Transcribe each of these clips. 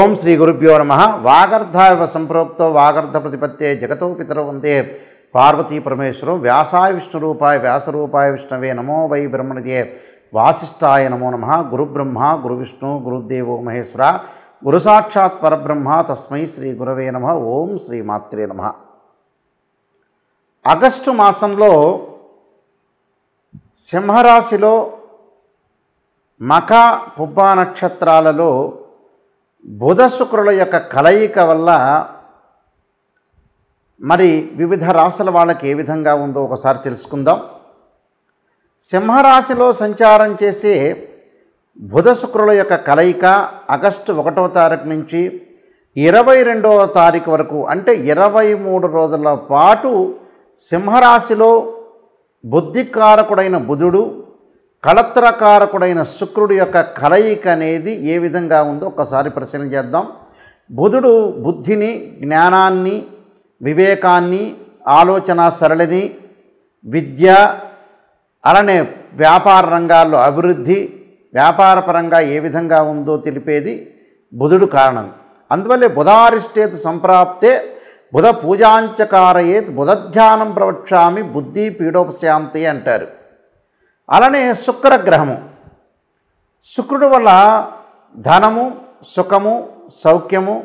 ఓం శ్రీ గురుభ్యో నమః. వాగర్ధావ సంప్రోక్తో వాగర్ధ ప్రతిపత్తే జగతో పితరౌ వందే పార్వతీ పరమేశ్వరం. వ్యాసాయ విష్ణురూపాయ వ్యాసరూపాయ విష్ణవే నమో వై బ్రహ్మణిదే వాసిష్ఠాయ నమో నమః. గురుబ్రహ్మ గురువిష్ణు గురుదేవో మహేశ్వర గురు సాక్షాత్ పరబ్రహ్మ తస్మై శ్రీ గురవే నమః. ఓం శ్రీ మాత్రే నమః. ఆగస్టు మాసంలో సింహరాశిలో మఖ పుబ్బ నక్షత్రాలలో బుధ శుక్రుల యొక్క కలయిక వల్ల మరి వివిధ రాశుల వాళ్ళకి ఏ విధంగా ఉందో ఒకసారి తెలుసుకుందాం. సింహరాశిలో సంచారం చేసే బుధ శుక్రుల యొక్క కలయిక ఆగస్టు 1వ తారీఖు నుంచి 22వ తారీఖు వరకు అంటే 23 రోజుల పాటు సింహరాశిలో బుద్ధికారకుడైన బుధుడు కళత్రకారకుడైన శుక్రుడి యొక్క కలయిక అనేది ఏ విధంగా ఉందో ఒకసారి పరిశీలన చేద్దాం. బుధుడు బుద్ధిని, జ్ఞానాన్ని, వివేకాన్ని, ఆలోచన సరళిని, విద్య, అలానే వ్యాపార రంగాల్లో అభివృద్ధి, వ్యాపారపరంగా ఏ విధంగా ఉందో తెలిపేది బుధుడు కారణం. అందువల్లే బుధారిష్టేత్ సంప్రాప్తే బుధ పూజాంచకారయేత్ బుధధ్యానం ప్రవక్ష్యామి బుద్ధి పీడోపశాంతి అంటారు. అలానే శుక్రగ్రహము, శుక్రుడు వల్ల ధనము, సుఖము, సౌఖ్యము,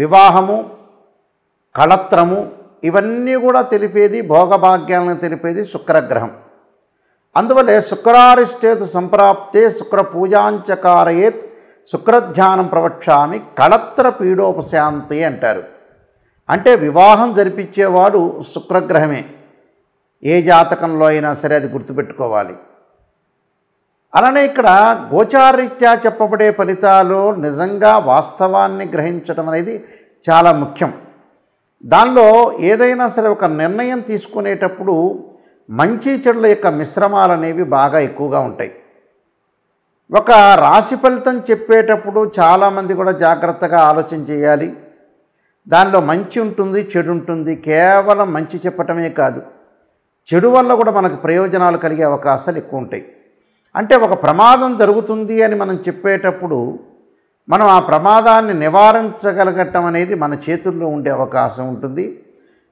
వివాహము, కళత్రము ఇవన్నీ కూడా తెలిపేది, భోగభాగ్యాలను తెలిపేది శుక్రగ్రహం. అందువల్లే శుక్రారిష్టేత్ సంప్రాప్తే శుక్ర పూజాంచకారయేత్ శుక్రధ్యానం ప్రవక్ష్యామి కళత్ర పీడోపశాంతి అంటారు. అంటే వివాహం జరిపించేవాడు శుక్రగ్రహమే. ఏ జాతకంలో అయినా సరే అది గుర్తుపెట్టుకోవాలి. అలానే ఇక్కడ గోచారరీత్యా చెప్పబడే ఫలితాలు నిజంగా వాస్తవాన్ని గ్రహించడం అనేది చాలా ముఖ్యం. దానిలో ఏదైనా సరే ఒక నిర్ణయం తీసుకునేటప్పుడు మంచి చెడుల యొక్క మిశ్రమాలు అనేవి బాగా ఎక్కువగా ఉంటాయి. ఒక రాశి ఫలితం చెప్పేటప్పుడు చాలామంది కూడా జాగ్రత్తగా ఆలోచన చేయాలి. దానిలో మంచి ఉంటుంది, చెడు ఉంటుంది. కేవలం మంచి చెప్పటమే కాదు, చెడు వల్ల కూడా మనకు ప్రయోజనాలు కలిగే అవకాశాలు ఎక్కువ ఉంటాయి. అంటే ఒక ప్రమాదం జరుగుతుంది అని మనం చెప్పేటప్పుడు మనం ఆ ప్రమాదాన్ని నివారించగలగటం అనేది మన చేతుల్లో ఉండే అవకాశం ఉంటుంది.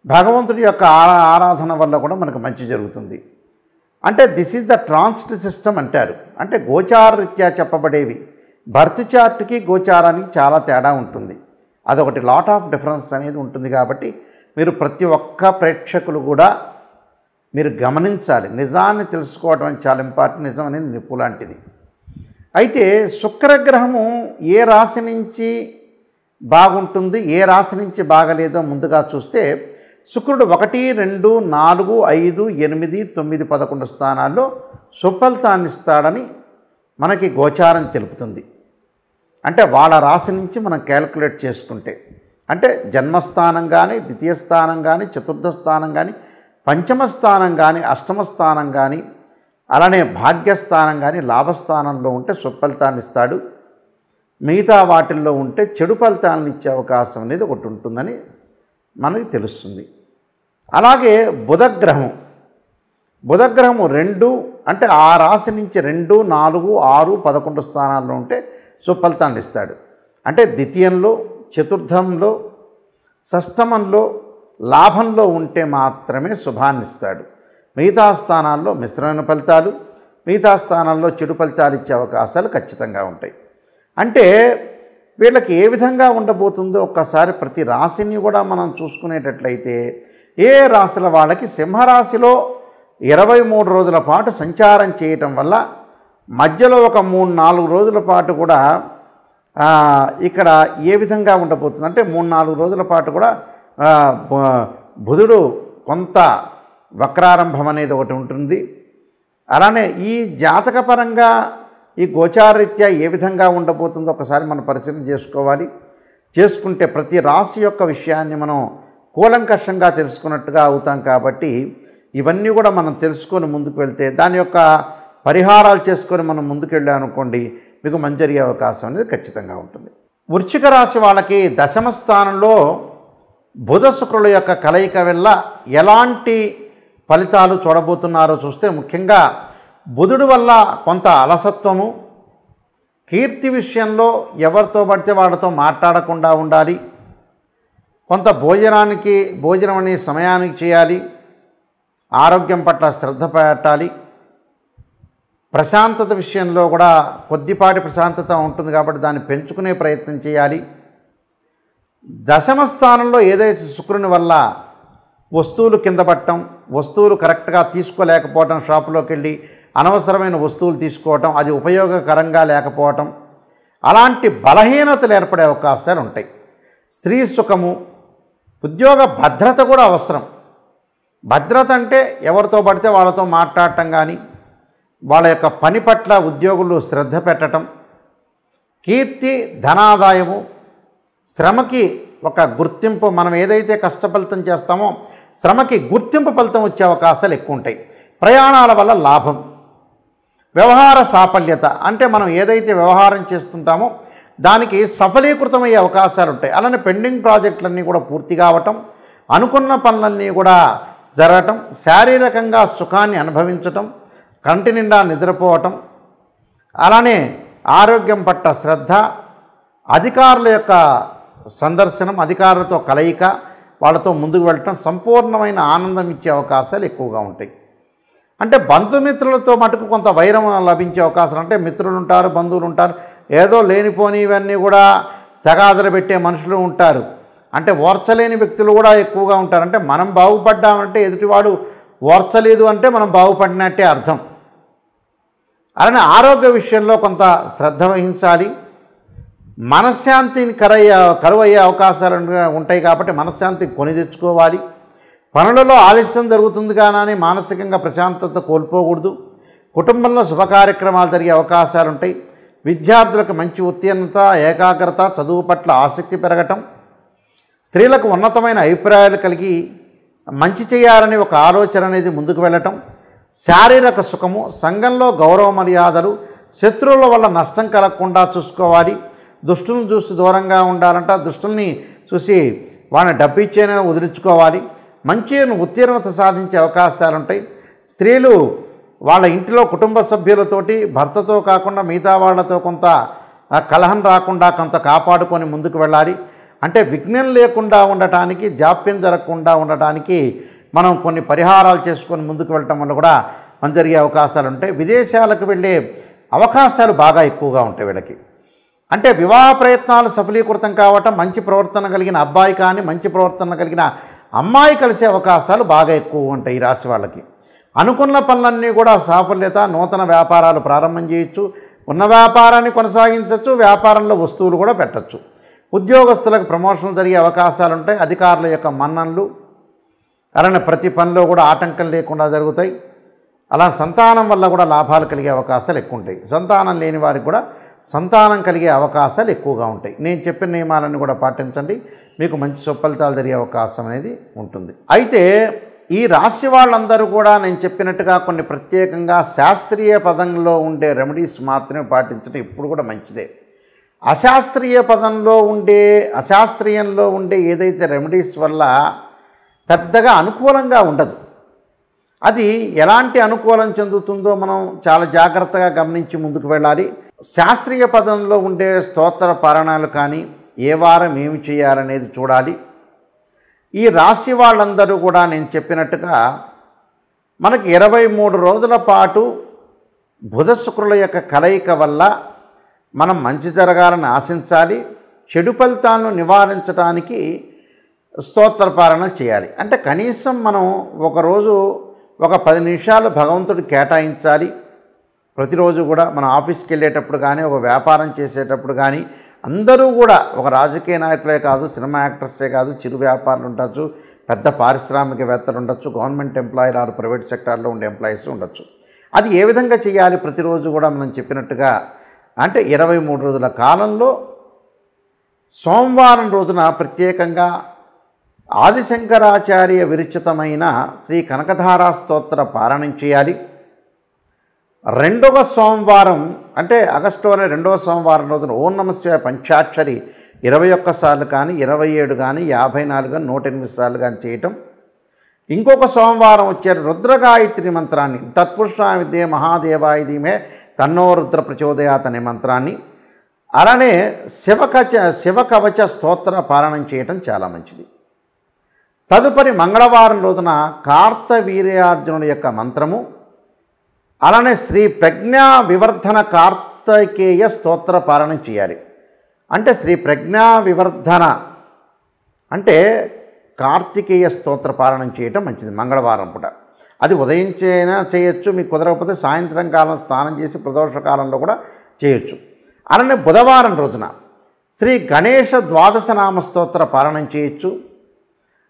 భగవంతుడి యొక్క ఆరాధన వల్ల కూడా మనకు మంచి జరుగుతుంది. అంటే this is the transit system అంటారు. అంటే గోచార రీత్యా చెప్పబడేవి. బర్త్ చార్ట్కి గోచారానికి చాలా తేడా ఉంటుంది. అదొకటి లాట్ ఆఫ్ డిఫరెన్స్ అనేది ఉంటుంది. కాబట్టి మీరు ప్రతి ఒక్క ప్రేక్షకులు కూడా మీరు గమనించాలి. నిజాన్ని తెలుసుకోవడం అనేది చాలా ఇంపార్టెంట్. నిజం అనేది నిప్పు లాంటిది. అయితే శుక్రగ్రహము ఏ రాశి నుంచి బాగుంటుంది, ఏ రాశి నుంచి బాగలేదో ముందుగా చూస్తే శుక్రుడు 1, 2, 4, 5, 8, 9, 11 స్థానాల్లో సుఫలితాన్ని ఇస్తాడని మనకి గోచారం తెలుపుతుంది. అంటే వాళ్ళ రాశి నుంచి మనం క్యాల్కులేట్ చేసుకుంటే అంటే జన్మస్థానం కానీ, ద్వితీయ స్థానం కానీ, చతుర్థ స్థానం కానీ, పంచమ స్థానం కానీ, అష్టమ స్థానం కానీ, అలానే భాగ్యస్థానం కానీ లాభస్థానంలో ఉంటే సుఫలితాన్ని ఇస్తాడు. మిగతా వాటిల్లో ఉంటే చెడు ఫలితాలను ఇచ్చే అవకాశం అనేది ఒకటి ఉంటుందని మనకి తెలుస్తుంది. అలాగే బుధగ్రహము 2 అంటే ఆ రాశి నుంచి 2, 4, 6, 11 స్థానాల్లో ఉంటే సుఫలితాన్ని ఇస్తాడు. అంటే ద్వితీయంలో, చతుర్థంలో, షష్టమంలో, లాభంలో ఉంటే మాత్రమే శుభాన్ని ఇస్తాడు. మిగతా స్థానాల్లో మిశ్రమైన ఫలితాలు, మిగతా స్థానాల్లో చెడు ఫలితాలు ఇచ్చే అవకాశాలు ఖచ్చితంగా ఉంటాయి. అంటే వీళ్ళకి ఏ విధంగా ఉండబోతుందో ఒక్కసారి ప్రతి రాశిని కూడా మనం చూసుకునేటట్లయితే ఏ రాశుల వాళ్ళకి సింహరాశిలో 23 రోజుల పాటు సంచారం చేయటం వల్ల మధ్యలో ఒక 3-4 రోజుల పాటు కూడా ఇక్కడ ఏ విధంగా ఉండబోతుంది అంటే 3-4 రోజుల పాటు కూడా బుధుడు కొంత వక్రారంభం అనేది ఒకటి ఉంటుంది. అలానే ఈ జాతకపరంగా ఈ గోచారరీత్యా ఏ విధంగా ఉండబోతుందో ఒకసారి మనం పరిశీలన చేసుకోవాలి. చేసుకుంటే ప్రతి రాశి యొక్క విషయాన్ని మనం కూలంకషంగా తెలుసుకున్నట్టుగా అవుతాం. కాబట్టి ఇవన్నీ కూడా మనం తెలుసుకొని ముందుకు వెళ్తే దాని యొక్క పరిహారాలు చేసుకొని మనం ముందుకు వెళ్ళామనుకోండి మీకు మంచి జరిగే అవకాశం అనేది ఖచ్చితంగా ఉంటుంది. వృశ్చిక రాశి వాళ్ళకి దశమ స్థానంలో బుధ శుక్రుల యొక్క కలయిక వల్ల ఎలాంటి ఫలితాలు చూడబోతున్నారో చూస్తే ముఖ్యంగా బుధుడు వల్ల కొంత అలసత్వము, కీర్తి విషయంలో ఎవరితో పడితే వాళ్ళతో మాట్లాడకుండా ఉండాలి. కొంత భోజనం అనే సమయానికి చేయాలి. ఆరోగ్యం పట్ల శ్రద్ధ పెట్టాలి. ప్రశాంతత విషయంలో కూడా కొద్దిపాటి ప్రశాంతత ఉంటుంది కాబట్టి దాన్ని పెంచుకునే ప్రయత్నం చేయాలి. దశమ స్థానంలో ఏదైతే శుక్రుని వల్ల వస్తువులు కింద పట్టడం, వస్తువులు కరెక్ట్గా తీసుకోలేకపోవటం, షాపులోకి వెళ్ళి అనవసరమైన వస్తువులు తీసుకోవటం, అది ఉపయోగకరంగా లేకపోవటం, అలాంటి బలహీనతలు ఏర్పడే అవకాశాలు ఉంటాయి. స్త్రీ సుఖము, ఉద్యోగ భద్రత కూడా అవసరం. భద్రత అంటే ఎవరితో పడితే వాళ్ళతో మాట్లాడటం కానీ, వాళ్ళ యొక్క పని పట్ల ఉద్యోగులు శ్రద్ధ పెట్టడం, కీర్తి, ధనాదాయము, శ్రమకి ఒక గుర్తింపు, మనం ఏదైతే కష్టఫలితం చేస్తామో శ్రమకి గుర్తింపు ఫలితం వచ్చే అవకాశాలు ఎక్కువ ఉంటాయి. ప్రయాణాల వల్ల లాభం, వ్యవహార సాఫల్యత అంటే మనం ఏదైతే వ్యవహారం చేస్తుంటామో దానికి సఫలీకృతమయ్యే అవకాశాలు ఉంటాయి. అలానే పెండింగ్ ప్రాజెక్టులన్నీ కూడా పూర్తి కావటం, అనుకున్న పనులన్నీ కూడా జరగటం, శారీరకంగా సుఖాన్ని అనుభవించటం, కంటి నిండా నిద్రపోవటం, అలానే ఆరోగ్యం పట్ల శ్రద్ధ, అధికారుల యొక్క సందర్శనం, అధికారులతో కలయిక, వాళ్ళతో ముందుకు వెళ్ళటం సంపూర్ణమైన ఆనందం ఇచ్చే అవకాశాలు ఎక్కువగా ఉంటాయి. అంటే బంధుమిత్రులతో మటుకు కొంత వైరం లభించే అవకాశం, అంటే మిత్రులు ఉంటారు, బంధువులు ఉంటారు, ఏదో లేనిపోని ఇవన్నీ కూడా తగాదలు పెట్టే మనుషులు ఉంటారు. అంటే ఓర్చలేని వ్యక్తులు కూడా ఎక్కువగా ఉంటారు. అంటే మనం బాగుపడ్డామంటే ఎదుటివాడు ఓర్చలేదు అంటే మనం బాగుపడినట్టే అర్థం. అలానే ఆరోగ్య విషయంలో కొంత శ్రద్ధ వహించాలి. మనశ్శాంతిని కరువయ్యే అవకాశాలు ఉంటాయి కాబట్టి మనశ్శాంతిని కొని తెచ్చుకోవాలి. పనులలో ఆలస్యం జరుగుతుంది కానీ మానసికంగా ప్రశాంతత కోల్పోకూడదు. కుటుంబంలో శుభ కార్యక్రమాలు జరిగే అవకాశాలు ఉంటాయి. విద్యార్థులకు మంచి ఉత్తీర్ణత, ఏకాగ్రత, చదువు పట్ల ఆసక్తి పెరగటం, స్త్రీలకు ఉన్నతమైన అభిప్రాయాలు కలిగి మంచి చేయాలని ఒక ఆలోచన అనేది ముందుకు వెళ్ళటం, శారీరక సుఖము, సంఘంలో గౌరవ మర్యాదలు, శత్రువుల వల్ల నష్టం కలగకుండా చూసుకోవాలి. దుష్టులను చూసి దూరంగా ఉండాలంట, దుష్టుల్ని చూసి వాళ్ళని డబ్బు ఇచ్చేనే వదిలించుకోవాలి. మంచి ఉత్తీర్ణత సాధించే అవకాశాలు ఉంటాయి. స్త్రీలు వాళ్ళ ఇంటిలో కుటుంబ సభ్యులతోటి, భర్తతో కాకుండా మిగతా వాళ్ళతో కొంత కలహం రాకుండా కొంత కాపాడుకొని ముందుకు వెళ్ళాలి. అంటే విఘ్నం లేకుండా ఉండటానికి, జాప్యం జరగకుండా ఉండటానికి మనం కొన్ని పరిహారాలు చేసుకొని ముందుకు వెళ్ళటం వల్ల కూడా మన జరిగే అవకాశాలు ఉంటాయి. విదేశాలకు వెళ్ళే అవకాశాలు బాగా ఎక్కువగా ఉంటాయి వీళ్ళకి. అంటే వివాహ ప్రయత్నాలు సఫలీకృతం కావటం, మంచి ప్రవర్తన కలిగిన అబ్బాయి కానీ మంచి ప్రవర్తన కలిగిన అమ్మాయి కలిసే అవకాశాలు బాగా ఎక్కువ ఉంటాయి ఈ రాశి వాళ్ళకి. అనుకున్న పనులన్నీ కూడా సాఫల్యత, నూతన వ్యాపారాలు ప్రారంభం చేయొచ్చు, ఉన్న వ్యాపారాన్ని కొనసాగించవచ్చు, వ్యాపారంలో వస్తువులు కూడా పెట్టచ్చు. ఉద్యోగస్తులకు ప్రమోషన్లు జరిగే అవకాశాలు ఉంటాయి. అధికారుల యొక్క మన్ననలు, అలానే ప్రతి పనిలో కూడా ఆటంకం లేకుండా జరుగుతాయి. అలా సంతానం వల్ల కూడా లాభాలు కలిగే అవకాశాలు ఎక్కువ ఉంటాయి. సంతానం లేని వారికి కూడా సంతానం కలిగే అవకాశాలు ఎక్కువగా ఉంటాయి. నేను చెప్పిన నియమాలన్నీ కూడా పాటించండి, మీకు మంచి సుఫలితాలు జరిగే అవకాశం అనేది ఉంటుంది. అయితే ఈ రాశి వాళ్ళందరూ కూడా నేను చెప్పినట్టుగా కొన్ని ప్రత్యేకంగా శాస్త్రీయ పదంలో ఉండే రెమెడీస్ మాత్రమే పాటించడం ఇప్పుడు కూడా మంచిదే. అశాస్త్రీయంలో ఉండే ఏదైతే రెమెడీస్ వల్ల పెద్దగా అనుకూలంగా ఉండదు. అది ఎలాంటి అనుకూలం చెందుతుందో మనం చాలా జాగ్రత్తగా గమనించి ముందుకు వెళ్ళాలి. శాస్త్రీయ పదంలో ఉండే స్తోత్ర పారాయణాలు కానీ ఏ వారం ఏమి చేయాలనేది చూడాలి. ఈ రాశి వాళ్ళందరూ కూడా నేను చెప్పినట్టుగా మనకి 23 రోజుల పాటు బుధ శుక్రుల యొక్క కలయిక వల్ల మనం మంచి జరగాలని ఆశించాలి. చెడు ఫలితాలను నివారించడానికి స్తోత్ర పారాయణ చేయాలి. అంటే కనీసం మనం ఒకరోజు ఒక 10 నిమిషాలు భగవంతుడికి కేటాయించాలి. ప్రతిరోజు కూడా మన ఆఫీస్కి వెళ్ళేటప్పుడు కానీ, ఒక వ్యాపారం చేసేటప్పుడు కానీ, అందరూ కూడా ఒక రాజకీయ నాయకులే కాదు, సినిమా యాక్టర్సే కాదు, చిరు వ్యాపారులు ఉండొచ్చు, పెద్ద పారిశ్రామికవేత్తలు ఉండొచ్చు, గవర్నమెంట్ ఎంప్లాయీలు ఆరు ప్రైవేట్ సెక్టార్లో ఉండే ఎంప్లాయీస్ ఉండొచ్చు. అది ఏ విధంగా చేయాలి? ప్రతిరోజు కూడా మనం చెప్పినట్టుగా అంటే 23 రోజుల కాలంలో సోమవారం రోజున ప్రత్యేకంగా ఆదిశంకరాచార్య విరచితమైన శ్రీ కనకధారా స్తోత్ర పారాయణం చేయాలి. రెండవ సోమవారం అంటే ఆగస్టులోనే రెండవ సోమవారం రోజున ఓం నమఃశివాయ పంచాక్షరి 21 సార్లు కానీ, 27 కానీ, 54 కానీ, 108 సార్లు కానీ చేయటం. ఇంకొక సోమవారం వచ్చే రుద్రగాయత్రి మంత్రాన్ని, తత్పురుషాయ విద్యే మహాదేవాయ ధీమహి తన్నో రుద్ర ప్రచోదయాత్ అనే మంత్రాన్ని అలానే శివకవచ స్తోత్ర పారాయణం చేయటం చాలా మంచిది. తదుపరి మంగళవారం రోజున కార్తవీర్యార్జునుడి యొక్క మంత్రము, అలానే శ్రీ ప్రజ్ఞా వివర్ధన కార్తికేయ స్తోత్ర పారాయణం చేయాలి. అంటే శ్రీ ప్రజ్ఞా వివర్ధన అంటే కార్తికేయ స్తోత్ర పారాయణం చేయటం మంచిది మంగళవారం పూట. అది ఉదయం చేయొచ్చు, మీకు కుదరకపోతే సాయంత్రం కాలం స్నానం చేసి ప్రదోష కాలంలో కూడా చేయొచ్చు. అలానే బుధవారం రోజున శ్రీ గణేష ద్వాదశనామ స్తోత్ర పారాయణం చేయొచ్చు.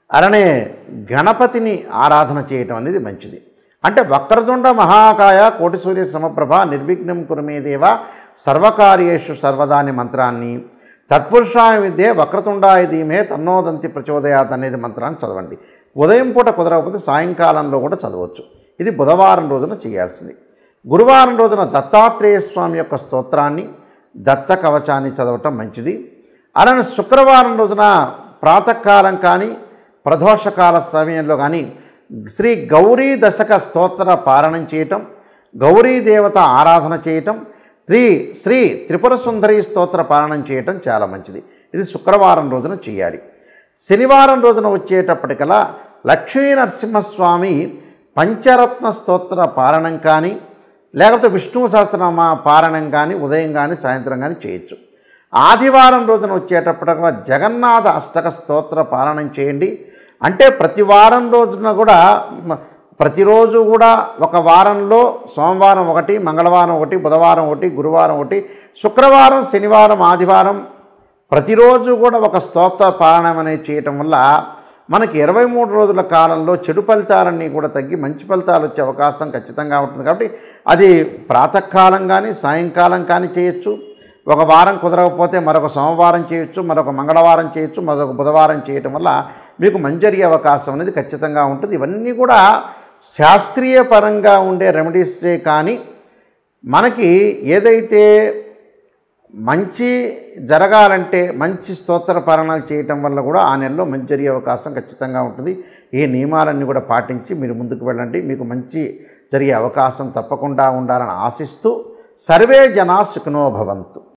అలానే గణపతిని ఆరాధన చేయటం అనేది మంచిది. అంటే వక్రతుండ మహాకాయ కోటి సూర్య సమప్రభ నిర్విఘ్నం కురుమే దేవ సర్వకార్యేషు సర్వదాని మంత్రాన్ని తత్పురుషాయ విద్యే వక్రతుండాయ ధీమే తన్నోదంతి ప్రచోదయాత్ అనేది మంత్రాన్ని చదవండి. ఉదయం పూట కుదరకపోతే సాయంకాలంలో కూడా చదవచ్చు. ఇది బుధవారం రోజున చేయాల్సింది. గురువారం రోజున దత్తాత్రేయ స్వామి యొక్క స్తోత్రాన్ని దత్త కవచాన్ని చదవటం మంచిది. అలానే శుక్రవారం రోజున ప్రాతకాలం కానీ ప్రదోషకాల సమయంలో కానీ శ్రీ గౌరీ దశక స్తోత్ర పారాయణం చేయటం, గౌరీ దేవత ఆరాధన చేయటం, శ్రీ త్రిపుర సుందరి స్తోత్ర పారాయణం చేయటం చాలా మంచిది. ఇది శుక్రవారం రోజున చేయాలి. శనివారం రోజున వచ్చేటప్పటికల్లా లక్ష్మీ నరసింహస్వామి పంచరత్న స్తోత్ర పారాయణం కానీ లేకపోతే విష్ణు సహస్రనామ పారాయణం కానీ ఉదయం కానీ సాయంత్రం కానీ చేయొచ్చు. ఆదివారం రోజున వచ్చేటప్పటికల్లా జగన్నాథ అష్టక స్తోత్ర పారాయణం చేయండి. అంటే ప్రతి వారం రోజున కూడా ప్రతిరోజు కూడా ఒక వారంలో సోమవారం ఒకటి, మంగళవారం ఒకటి, బుధవారం ఒకటి, గురువారం ఒకటి, శుక్రవారం, శనివారం, ఆదివారం ప్రతిరోజు కూడా ఒక స్తోత్ర పారాయణం అనేది చేయటం వల్ల మనకి 23 రోజుల కాలంలో చెడు ఫలితాలన్నీ కూడా తగ్గి మంచి ఫలితాలు వచ్చే అవకాశం ఖచ్చితంగా ఉంటుంది. కాబట్టి అది ప్రాతకాలం కానీ సాయంకాలం కానీ చేయొచ్చు. ఒక వారం కుదరకపోతే మరొక సోమవారం చేయొచ్చు, మరొక మంగళవారం చేయొచ్చు, మరొక బుధవారం చేయటం వల్ల మీకు మంచి జరిగే అవకాశం అనేది ఖచ్చితంగా ఉంటుంది. ఇవన్నీ కూడా శాస్త్రీయ పరంగా ఉండే రెమెడీసే. కానీ మనకి ఏదైతే మంచి జరగాలంటే మంచి స్తోత్ర పారాయణాలు చేయటం వల్ల కూడా ఆ నెలలో మంచి జరిగే అవకాశం ఖచ్చితంగా ఉంటుంది. ఈ నియమాలన్నీ కూడా పాటించి మీరు ముందుకు వెళ్ళండి. మీకు మంచి జరిగే అవకాశం తప్పకుండా ఉండాలని ఆశిస్తూ సర్వే జనా సుఖినో భవంతు.